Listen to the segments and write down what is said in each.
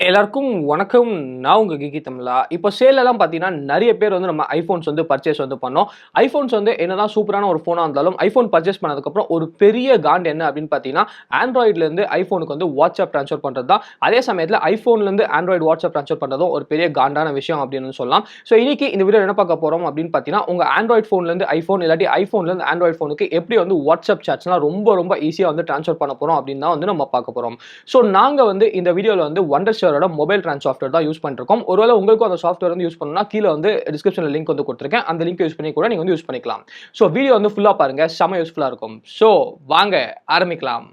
எல்லாருக்கும் வணக்கம். நான் உங்க கீகித்தமிழா. இப்போ சேல்லலாம் பார்த்தீங்கன்னா, நெறைய பேர் வந்து நம்ம ஐஃபோன்ஸ் வந்து பர்ச்சேஸ் வந்து பண்ணோம். ஐஃபோன்ஸ் வந்து என்னதான் சூப்பரான ஒரு ஃபோனா இருந்தாலும், ஐஃபோன் பர்ச்சேஸ் பண்ணதுக்கப்புறம் ஒரு பெரிய காண்ட் என்ன அப்படின்னு பார்த்தீங்கன்னா, ஆண்ட்ராய்ட்லேருந்து ஐஃபோனுக்கு வந்து வாட்ஸ்அப் ட்ரான்ஸ்ஃபர் பண்றது தான். அதே சமயத்தில ஐஃபோன்லேருந்து ஆண்ட்ராய்டு வாட்ஸ்அப் ட்ரான்ஸ்ஃபர் பண்றதும் ஒரு பெரிய காண்டான விஷயம் அப்படின்னு சொல்லலாம். ஸோ இன்னைக்கு இந்த வீடியோல என்ன பார்க்க போறோம் அப்படின்னு பார்த்தீங்கன்னா, உங்க ஆண்ட்ராய்டு ஃபோன்லேருந்து ஐஃபோன் இல்லாட்டி ஐஃபோன்லேருந்து ஆண்ட்ராய்டு ஃபோனுக்கு எப்படி வந்து வாட்ஸ்அப் சாட்ஸ்லாம் ரொம்ப ஈஸியா வந்து ட்ரான்ஸ்ஃபர் பண்ண போறோம் அப்படின்னு தான் வந்து நம்ம பார்க்க போறோம். ஸோ நாங்க வந்து இந்த வீடியோல வந்து Wondershare மொபைல் ட்ரான்ஸ் சாஃப்ட்வேர் தான் யூஸ் பண்ணிருக்கோம். ஒருவேளை உங்களுக்கும் அந்த சாஃப்ட்வேர் வந்து யூஸ் பண்ணனும்னா கீழ வந்து டிஸ்கிரிப்ஷன்ல லிங்க் வந்து கொடுத்திருக்கேன். அந்த லிங்க் யூஸ் பண்ணி கூட நீங்க வந்து யூஸ் பண்ணிக்கலாம். சோ வீடியோ வந்து ஃபுல்லா பாருங்க. செம யூஸ்ஃபுல்லா இருக்கும். சோ வாங்க ஆரம்பிக்கலாம்.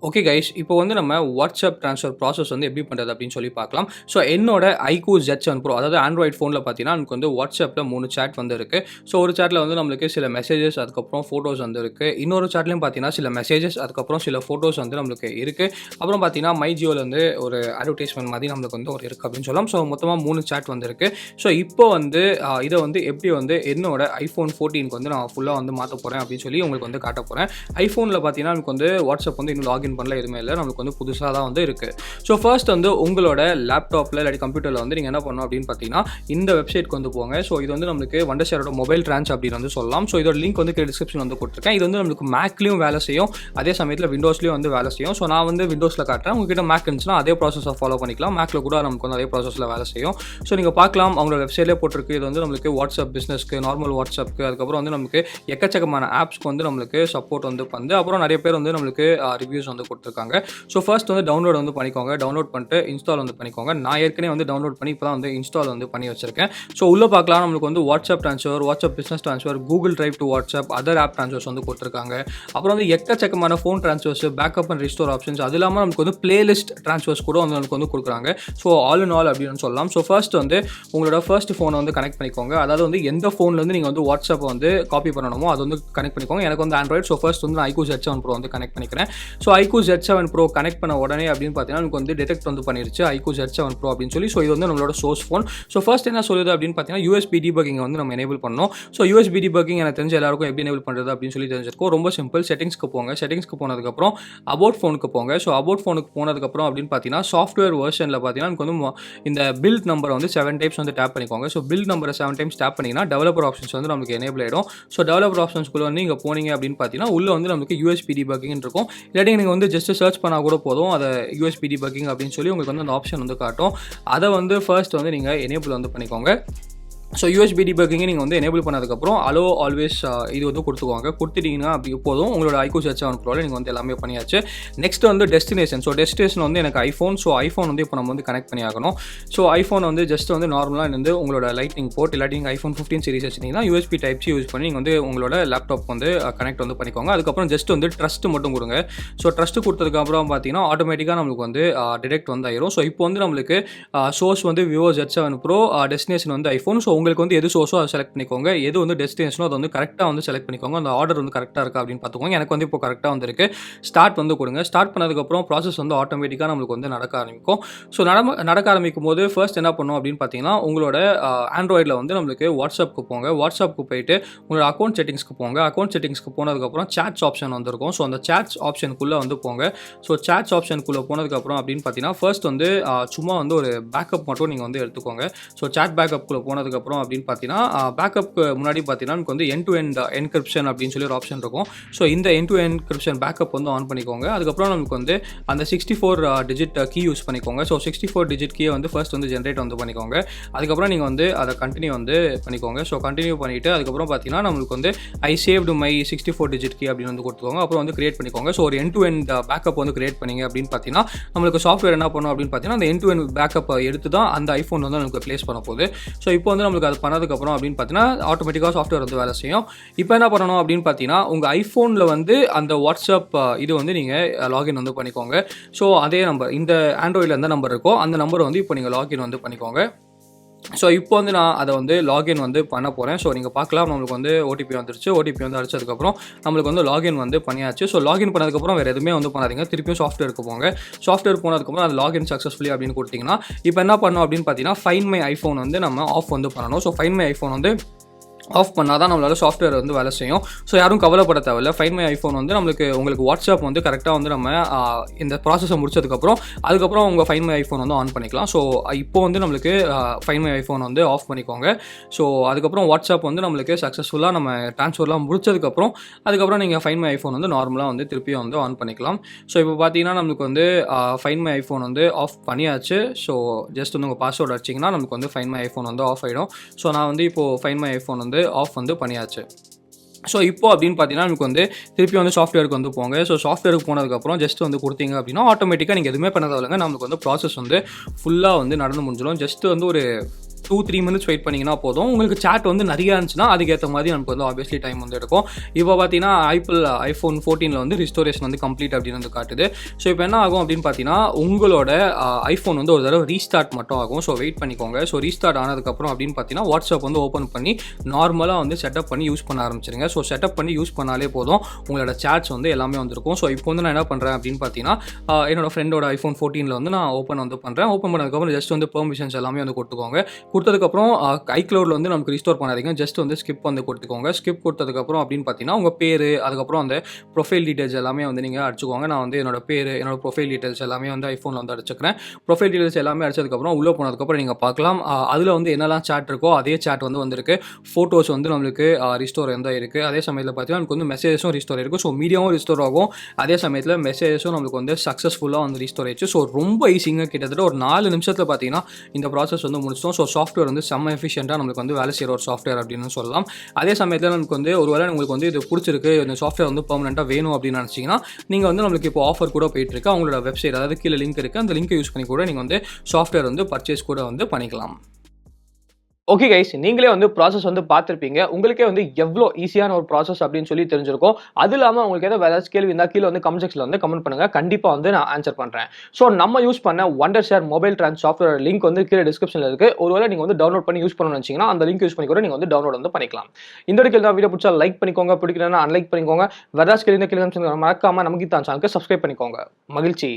ஓகே கைஸ், இப்போ வந்து நம்ம வாட்ஸ்அப் ட்ரான்ஸ்ஃபர் ப்ராசஸ் வந்து எப்படி பண்ணுறது அப்படின்னு சொல்லி பார்க்கலாம். ஸோ என்னோட iQOO Z7 Pro அதாவது ஆண்ட்ராய்ட் ஃபோனில் பார்த்தீங்கன்னா எனக்கு வந்து வாட்ஸ்அப்பில் 3 சேட் வந்து இருக்குது. ஸோ ஒரு சேட்டில் வந்து நம்மளுக்கு சில மெசேஜஸ் அதுக்கப்புறம் ஃபோட்டோஸ் வந்து இருக்குது. இன்னொரு சேட்லையும் பார்த்தீங்கன்னா சில மெசேஜஸ் அதுக்கப்புறம் சில ஃபோட்டோஸ் வந்து நம்மளுக்கு இருக்குது. அப்புறம் பார்த்தீங்கன்னா மைஜியோவில் வந்து ஒரு அட்வர்டைஸ்மெண்ட் மாதிரி நம்மளுக்கு வந்து ஒரு இருக்குது அப்படின்னு சொல்லலாம். ஸோ மொத்தமாக 3 சேட் வந்து இருக்குது. ஸோ இப்போ வந்து இதை வந்து எப்படி வந்து என்னோட iPhone 14க்கு வந்து நான் ஃபுல்லாக வந்து மாற்ற போகிறேன் அப்படின்னு சொல்லி உங்களுக்கு வந்து காட்ட போகிறேன். ஐஃபோனில் பார்த்தீங்கன்னா எனக்கு வந்து வாட்ஸ்அப் வந்து இன்னும் லாகின் பண்ணல, எதுவுமே இல்லை, நமக்கு வந்து புதுசாக தான் வந்து இருக்குது. ஸோ ஃபர்ஸ்ட் வந்து உங்களோட லேப்டாப்பில் இல்லாட்டி கம்ப்யூட்டரில் வந்து நீங்கள் என்ன பண்ணணும் அப்படின்னு பார்த்தீங்கன்னா இந்த வெப்சைட்க்கு வந்து போங்க. ஸோ இது வந்து நம்மளுக்கு Wondershareோட மொபைல் ட்ரான்ஸ் அப்படின்னு வந்து சொல்லலாம். ஸோ இதோட லிங்க் வந்து டிஸ்கிரிப்ஷன் வந்து கொடுத்துருக்கேன். இது வந்து நம்மளுக்கு மேக்லையும் வேலை செய்யும், அதே சமயத்தில் விண்டோஸ்லையும் வந்து வேலை செய்யும். ஸோ நான் வந்து விண்டோஸில் காட்டுறேன். உங்ககிட்ட மேக் இருந்துச்சுன்னா அதே ப்ராசஸை ஃபாலோ பண்ணிக்கலாம். மேக்கில் கூட நமக்கு வந்து அதே ப்ராசஸில் வேலை செய்யும். ஸோ நீங்கள் பார்க்கலாம், அவங்களோட வெப்சைட்லேயே போட்டிருக்கு. இது வந்து நம்மளுக்கு வாட்ஸ்அப் பிஸ்னஸ்க்கு, நார்மல் வாட்ஸ்அப்க்கு, அதுக்கப்புறம் வந்து நமக்கு எக்கச்சக்கமான ஆப்ஸ்க்கு வந்து நம்மளுக்கு சப்போர்ட் வந்து பண்ணுது. அப்புறம் நிறைய பேர் வந்து நம்மளுக்கு ரிவ்யூஸ் வந்து கொடுத்துருக்காங்க. ஸோ ஃபர்ஸ்ட் வந்து டவுன்லோட் வந்து பண்ணிக்கோங்க. டவுன்லோட் பண்ணிட்டு இன்ஸ்டால் வந்து பண்ணிக்கோங்க. நான் ஏற்கனவே வந்து டவுன்லோட் பண்ணி இப்போ தான் வந்து இன்ஸ்டால் வந்து பண்ணி வச்சிருக்கேன். ஸோ உள்ளே பார்க்கலாம், நம்மளுக்கு வந்து WhatsApp transfer, WhatsApp business transfer, Google Drive to WhatsApp, other app transfers வந்து கொடுத்துருக்காங்க. அப்புறம் வந்து எக்கச்சக்கமான phone transfers, backup and restore options, அது இல்லாமல் நமக்கு வந்து பிளேலிஸ்ட் ட்ரான்ஸ்ஃபர்ஸ் கூட வந்து நமக்கு வந்து கொடுக்குறாங்க. ஸோ ஆல் இன் ஆல் அப்படின்னு சொல்லலாம். ஸோ ஃபர்ஸ்ட் வந்து உங்களோட ஃபர்ஸ்ட் ஃபோனை வந்து கனெக்ட் பண்ணிக்கோங்க. அதாவது வந்து எந்த ஃபோன்லேருந்து நீங்கள் வந்து வாட்ஸ்அப் வந்து காப்பி பண்ணணுமோ அது வந்து கனெக்ட் பண்ணிக்கோங்க. எனக்கு வந்து ஆண்ட்ராய்டு. ஸோ ஃபர்ஸ்ட் வந்து நான் iQOO Z7 Pro வந்து கனெக்ட் பண்ணிக்கிறேன். So iQOO Z7 Pro connect பண்ண உடனே அப்படின்னு பார்த்தீங்கன்னா எனக்கு வந்து டிடெக்ட் வந்து பண்ணிருச்சு iQOO Z7 Pro அப்படின்னு சொல்லி. ஸோ இது வந்து நம்மளோட சோர்ஸ் ஃபோன். ஸோ ஃபர்ஸ்ட் என்ன சொல்லுது அப்படின்னு பார்த்தீங்கன்னா USB debugging வந்து நம்ம எனேபிள் பண்ணணும். ஸோ USB debugging எனக்கு தெரிஞ்ச எல்லாருக்கும் எப்படி எனேபிள் பண்ணுறது அப்படின்னு சொல்லி தெரிஞ்சிருக்கும். ரொம்ப சிம்பிள். செட்டிங்ஸ்க்கு போங்க. செட்டிங்ஸ்க்கு போனதுக்கப்புறம் அபவுட் ஃபோனுக்கு போங்க. ஸோ அபவுட் ஃபோனுக்கு போனதுக்கப்புறம் அப்படின்னு பார்த்தீங்கன்னா சாஃப்ட்வேர் வெர்ஷனில் பார்த்தீங்கன்னா எனக்கு வந்து இந்த பில்ட் நம்பரை வந்து 7 டைம்ஸ் வந்து டேப் பண்ணிக்கோங்க. ஸோ பில்ட் நம்பரை 7 டைம்ஸ் டேப் பண்ணிங்கன்னா டெவலப்பர் ஆப்ஷன்ஸ் வந்து நமக்கு எனேபிள் ஆகிடும். ஸோ டெவலப்பர் ஆப்ஷன்ஸ்குள்ள வந்து நீங்கள் போனீங்க அப்படின்னு பார்த்தீங்கன்னா உள்ள வந்து நமக்கு USB debugging இருக்கும். இல்லாட்டி நீங்கள் வந்து ஜஸ்ட் சர்ச் பண்ணால் கூட போதும், அதை USB debugging அப்படின்னு சொல்லி உங்களுக்கு வந்து அந்த ஆப்ஷன் வந்து காட்டும். அதை வந்து ஃபர்ஸ்ட் வந்து நீங்கள் எனேபிள் வந்து பண்ணிக்கோங்க. ஸோ USB debugging நீங்கள் வந்து எனேபிள் பண்ணதுக்கப்புறம் அலோ ஆல்வேஸ் இது வந்து கொடுத்துக்கோங்க. கொடுத்துட்டீங்கன்னா அப்படி போதும், உங்களோட iQOO Z7 Proவில் நீங்கள் வந்து எல்லாமே பண்ணியாச்சு. நெக்ஸ்ட் வந்து டெஸ்டினேஷன். ஸோ டெஸ்டினேஷன் வந்து எனக்கு ஐஃபோன். ஸோ ஐஃபோன் வந்து இப்போ நம்ம வந்து கனெக்ட் பண்ணி ஆகணும். ஸோ ஐஃபோன் வந்து ஜஸ்ட் வந்து நார்மலாக வந்து உங்களோட லைட்னிங் போர்ட் இல்லாட்டி நீங்கள் iPhone 15 சீரிஸ் வச்சிங்கன்னா USB Type-C யூஸ் பண்ணி நீங்கள் வந்து உங்களோட லேப்டாப் வந்து கனெக்ட் வந்து பண்ணிக்கோங்க. அதுக்கப்புறம் ஜஸ்ட் வந்து ட்ரஸ்ட் மட்டும் கொடுங்க. ஸோ ட்ரஸ்ட் கொடுத்ததுக்கப்புறம் பார்த்தீங்கன்னா ஆட்டோமேட்டிக்காக நம்மளுக்கு வந்து டிடெக்ட் வந்து ஆயிரும். ஸோ இப்போ வந்து நம்மளுக்கு சோர்ஸ் வந்து Vivo Z7 Pro, டெஸ்டினேஷன் வந்து ஐஃபோன். ஸோ உங்களுக்கு வந்து எது சோர்ஸோ அதை செலக்ட் பண்ணிக்கோங்க. எது வந்து டெஸ்டினேஷனோ அதை வந்து கரெக்டாக வந்து செலக்ட் பண்ணிக்கோங்க. அந்த ஆர்டர் வந்து கரெக்டாக இருக்கா அப்படின்னு பார்த்துக்கோங்க. எனக்கு வந்து இப்போ கரெக்டாக வந்துருக்கு. ஸ்டார்ட் வந்து கொடுங்க. ஸ்டார்ட் பண்ணதுக்கப்புறம் ப்ராசஸ் வந்து ஆட்டோமேட்டிக்காக நம்மளுக்கு வந்து நடக்க ஆரம்பிக்கும். ஸோ நடக்க ஆரம்பிக்கும் போது ஃபர்ஸ்ட் என்ன பண்ணும் அப்படின்னு பார்த்தீங்கன்னா உங்களோட ஆண்ட்ராய்டில் வந்து நம்மளுக்கு வாட்ஸ்அப்புக்கு போங்க. வாட்ஸ்அப்புக்கு போயிட்டு உங்களோட அக்கௌண்ட் செட்டிங்ஸ்க்கு போங்க. அக்கௌண்ட் செட்டிங்ஸ்க்கு போனதுக்கப்புறம் சாட்ஸ் ஆப்ஷன் வந்துருக்கும். ஸோ அந்த சாட்ஸ் ஆப்ஷனுக்குள்ளே வந்து போங்க. ஸோ சாட்ஸ் ஆப்ஷனுக்குள்ளே போனதுக்கப்புறம் அப்படின்னு பார்த்தீங்கன்னா ஃபர்ஸ்ட் வந்து சும்மா வந்து ஒரு பேக்கப் மட்டும் நீங்கள் வந்து எடுத்துக்கோங்க. ஸோ சாட் பேக்கப்புக்குள்ளே போனதுக்கப்புறம் அப்படின்னு பார்த்தீங்கன்னா பேக்கப்புக்கு முன்னாடி பார்த்தீங்கன்னா நமக்கு வந்து எண்ட் டு எண்ட் என்கிரிப்ஷன் அப்படின்னு சொல்லி ஒரு ஆப்ஷன் இருக்கும். ஸோ இந்த end to end encryption backup வந்து ஆன் பண்ணிக்கோங்க. அதுக்கப்புறம் நமக்கு வந்து அந்த 64 டிஜிட் கீ யூஸ் பண்ணிக்கோங்க. ஸோ 64 டிஜிட் கீயை வந்து ஃபர்ஸ்ட் வந்து ஜென்ரேட் வந்து பண்ணிக்கோங்க. அதுக்கப்புறம் நீங்கள் வந்து அதை கண்டினியூ வந்து பண்ணிக்கோங்க. ஸோ கண்டினியூ பண்ணிவிட்டு அதுக்கப்புறம் பார்த்தீங்கன்னா நம்மளுக்கு வந்து ஐ சேவ்டு மை 64 டிஜிட் கீ அப்படின்னு வந்து கொடுத்துக்கோங்க. அப்புறம் வந்து கிரியேட் பண்ணிக்கோங்க. ஸோ ஒரு எண்ட் டு எண்ட் பேக்கப் வந்து கிரியேட் பண்ணிங்க அப்படின்னு பார்த்தீங்கன்னா நம்மளுக்கு சாஃப்ட்வேர் என்ன பண்ணும் அப்படின்னு பார்த்தீங்கன்னா அந்த எண்ட் டு எண்ட் பேக்கப் எடுத்து தான் அந்த ஐஃபோன் வந்து நமக்கு ப்ளேஸ் பண்ண போகுது. ஸோ இப்போ வந்து நம்மளுக்கு அது பண்ணதுக்கப்புறம் அப்படின்னு பார்த்தீங்கன்னா ஆட்டோமேட்டிக்காக சாஃப்ட்வேர் வந்து வேலை செய்யும். இப்போ என்ன பண்ணணும் அப்படின்னு பார்த்தீங்கன்னா உங்கள் ஐஃபோனில் வந்து அந்த வாட்ஸ்அப் இது வந்து நீங்கள் லாகின் வந்து பண்ணிக்கோங்க. ஸோ அதே நம்பர், இந்த ஆண்ட்ராய்டில் எந்த நம்பர் இருக்கோ அந்த நம்பர் வந்து இப்போ நீங்கள் லாகின் வந்து பண்ணிக்கோங்க. ஸோ இப்போ வந்து நான் அதை வந்து லாகின் வந்து பண்ண போகிறேன். ஸோ நீங்கள் பார்க்கலாம், நம்மளுக்கு வந்து ஓடிபி வந்துருச்சு. ஓடிபி வந்து அடிச்சதுக்கப்புறம் நம்மளுக்கு வந்து லாகின் வந்து பண்ணியாச்சு. ஸோ லாகின் பண்ணதுக்கப்புறம் வேறு எதுவுமே வந்து பண்ணாதீங்க. திருப்பியும் சாஃப்ட்வேருக்கு போங்க. சாஃப்ட்வேர் போனதுக்கப்புறம் அது லாகின் சக்ஸஸ்ஃபுல்லி அப்படின்னு கொடுத்தீங்கன்னா இப்போ என்ன பண்ணணும் அப்படின்னு பார்த்தீங்கன்னா ஃபைண்ட் மை ஐஃபோன் வந்து நம்ம ஆஃப் வந்து பண்ணணும். ஸோ ஃபைண்ட் மை ஐஃபோன் வந்து ஆஃப் பண்ணால் தான் நம்மளால சாஃப்ட்வேர் வந்து வேலை செய்யும். ஸோ யாரும் கவலைப்பட தேவையில்ல. ஃபைண்ட் மை ஐஃபோன் வந்து உங்களுக்கு வாட்ஸ்அப் வந்து கரெக்டாக வந்து நம்ம இந்த ப்ராசஸை முடிச்சதுக்கப்புறம் அதுக்கப்புறம் உங்கள் ஃபைண்ட் மை ஐஃபோன் வந்து ஆன் பண்ணிக்கலாம். ஸோ இப்போ வந்து நம்மளுக்கு ஃபைண்ட் மை ஐஃபோன் வந்து ஆஃப் பண்ணிக்கோங்க. ஸோ அதுக்கப்புறம் வாட்ஸ்அப் வந்து நம்மளுக்கு சக்ஸஸ்ஃபுல்லாக நம்ம ட்ரான்ஸ்ஃபர்லாம் முடிச்சதுக்கப்புறம் அதுக்கப்புறம் நீங்கள் ஃபைண்ட் மை ஐஃபோன் வந்து நார்மலாக வந்து திருப்பியும் வந்து ஆன் பண்ணிக்கலாம். ஸோ இப்போ பார்த்தீங்கன்னா நம்மளுக்கு வந்து ஃபைண்ட் மை ஐஃபோன் வந்து ஆஃப் பண்ணியாச்சு. ஸோ ஜஸ்ட் வந்து உங்கள் பாஸ்வேர்டு அடிச்சிங்கன்னா நமக்கு வந்து ஃபைண்ட் மை ஐஃபோன் வந்து ஆஃப் ஆகிடும். ஸோ நான் வந்து இப்போது ஃபைண்ட் மை ஐஃபோன் வந்து ஆஃப் வந்து பண்ணியாச்சு. ஸோ இப்போ அப்படின்னு பார்த்தீங்கன்னா நமக்கு வந்து திருப்பி வந்து சாஃப்ட்வேருக்கு வந்து போங்க. ஸோ சாஃப்ட்வேருக்கு போனதுக்கப்புறம் ஜஸ்ட் வந்து கொடுத்தீங்க அப்படின்னா ஆட்டோமேட்டிக்காக நீங்கள் எதுவுமே பண்ண தேவையில்லைங்க. நமக்கு வந்து ப்ராசஸ் வந்து ஃபுல்லாக வந்து நடந்து முடிஞ்சிடும். ஜஸ்ட் வந்து ஒரு 2-3 மினிட்ஸ் வெயிட் பண்ணிங்கன்னா போதும். உங்களுக்கு சாட் வந்து நிறையா இருந்துச்சுன்னா அதுக்கேற்ற மாதிரி நமக்கு வந்து ஆப்வியஸ்லி டைம் வந்து எடுக்கும். இப்போ பார்த்தீங்கன்னா ஐஃபோன் 14 வந்து ரிஸ்டோரேஷன் வந்து கம்ப்ளீட் அப்படின்னு வந்து காட்டுது. ஸோ இப்போ என்ன ஆகும் அப்படின்னு பார்த்தீங்கன்னா உங்களோட ஐஃபோன் வந்து ஒரு தடவை ரீஸ்டார்ட் மட்டும் ஆகும். ஸோ வெயிட் பண்ணிக்கோங்க. ஸோ ரீஸ்டார்ட் ஆனதுக்கப்புறம் அப்படின்னு பார்த்தீங்கன்னா வாட்ஸ்அப் வந்து ஓப்பன் பண்ணி நார்மலாக வந்து செட்டப் பண்ணி யூஸ் பண்ண ஆரம்பிச்சிருங்க. ஸோ செட்டப் பண்ணி யூஸ் பண்ணாலே போதும் உங்களோட சாட்ஸ் வந்து எல்லாமே வந்துருக்கும். ஸோ இப்போ வந்து நான் என்ன பண்ணுறேன் அப்படின்னு பார்த்தீங்கன்னா என்னோட ஃப்ரெண்டோட ஐஃபோன் 14 வந்து நான் ஓப்பன் வந்து பண்ணுறேன். ஓப்பன் பண்ணதுக்கப்புறம் ஜஸ்ட் வந்து பெர்மிஷன்ஸ் எல்லாமே வந்து கொடுத்துக்கோங்க. கொடுத்ததுக்கப்புறம் ஐக்ளவுடில் வந்து நமக்கு ரீஸ்டோர் பண்ணாதீங்க. ஜஸ்ட் வந்து ஸ்கிப் வந்து கொடுத்துக்கோங்க. ஸ்கிப் கொடுத்ததுக்கப்புறம் அப்படின்னு பார்த்தீங்கன்னா உங்கள் பேர் அதுக்கப்புறம் அந்த ப்ரொஃபைல் டீட்டெயில்ஸ் எல்லாமே வந்து நீங்கள் அடிச்சுக்கோங்க. நான் வந்து என்னோட பேர் என்னோட ப்ரொஃபைல் டீட்டெயில்ஸ் எல்லாமே வந்து ஐஃபோனில் வந்து அடிச்சுக்கிறேன். ப்ரொஃபைல் டீட்டெயில்ஸ் எல்லாமே அடிச்சதுக்கப்புறம் உள்ளே போனதுக்கப்புறம் நீங்கள் பார்க்கலாம் அதில் வந்து என்னெல்லாம் சாட் இருக்கோ அதே சாட் வந்து வந்திருக்கு. ஃபோட்டோஸ் வந்து நம்மளுக்கு ரிஸ்டோர் வந்து இருக்குது. அதே சமயத்தில் பார்த்தீங்கன்னா நமக்கு வந்து மெசேஜஸும் ரிஸ்டோர் இருக்குது. ஸோ மீடியாவும் ரிஸ்டோர் ஆகும். அதே சமயத்தில் மெசேஜஸும் நம்மளுக்கு வந்து சக்ஸஸ்ஃபுல்லாக வந்து ரிஸ்டோர் ஆயிடுச்சு. ஸோ ரொம்ப ஈஸிங்க. கிட்டத்தட்ட ஒரு 4 நிமிஷத்தில் பார்த்தீங்கன்னா இந்த ப்ராசஸ் வந்து முடிச்சிட்டோம். ஸோ சாஃப்ட்வேர் வந்து செம்ம எஃபிஷியண்டாக நம்மளுக்கு வந்து வேலை செய்கிற ஒரு சாஃப்ட்வேர் அப்படின்னு சொல்லலாம். அதே சமயத்தில் நமக்கு வந்து ஒருவேளை உங்களுக்கு வந்து இது பிடிச்சிருக்கு இந்த சாஃப்ட்வேர் வந்து பெர்மனெண்ட்டாக வேணும் அப்படின்னு நினச்சிங்கன்னா நீங்கள் வந்து நம்மளுக்கு இப்போ ஆஃபர் கூட போயிட்டுருக்கு. அவங்களோட வெப்சைட் அதாவது கீழே லிங்க் இருக்குது. அந்த லிங்க்கை யூஸ் பண்ணி கூட நீங்கள் வந்து சாஃப்ட்வேர் வந்து பர்ச்சேஸ் கூட வந்து பண்ணிக்கலாம். ஓகே கைஸ், நீங்களே வந்து ப்ராசஸ் வந்து பார்த்துருப்பீங்க. உங்களுக்கே வந்து எவ்வளோ ஈஸியான ஒரு ப்ராசஸ் அப்படின்னு சொல்லி தெரிஞ்சிருக்கும். அது இல்லாமல் உங்களுக்கு ஏதாவது ஏதாச்சும் கேள்வி இருந்தால் கீழே வந்து கமெண்ட் செக்ஷனில் வந்து கமெண்ட் பண்ணுங்கள். கண்டிப்பாக வந்து நான் ஆன்சர் பண்ணுறேன். ஸோ நம்ம யூஸ் பண்ண Wondershare mobile trans software link வந்து கீழே டிஸ்கிரிப்ஷனில் இருக்குது. ஒருவேளை நீங்கள் வந்து டவுன்லோட் பண்ணி யூஸ் பண்ணணும்னு நினச்சிங்கன்னா அந்த லிங்க் யூஸ் பண்ணி கூட நீங்கள் வந்து டவுன்லோட் வந்து பண்ணிக்கலாம். இந்த வீடியோ பிடிச்சா லைக் பண்ணிக்கோங்க, பிடிக்கலன்னா அன்லைக் பண்ணிக்கோங்க. வேற ஏதாச்சும் கேள்வி மறக்காமல் நமக்கு தான் சேனலுக்கு சப்ஸ்கிரைப் பண்ணிக்கோங்க. மகிழ்ச்சி.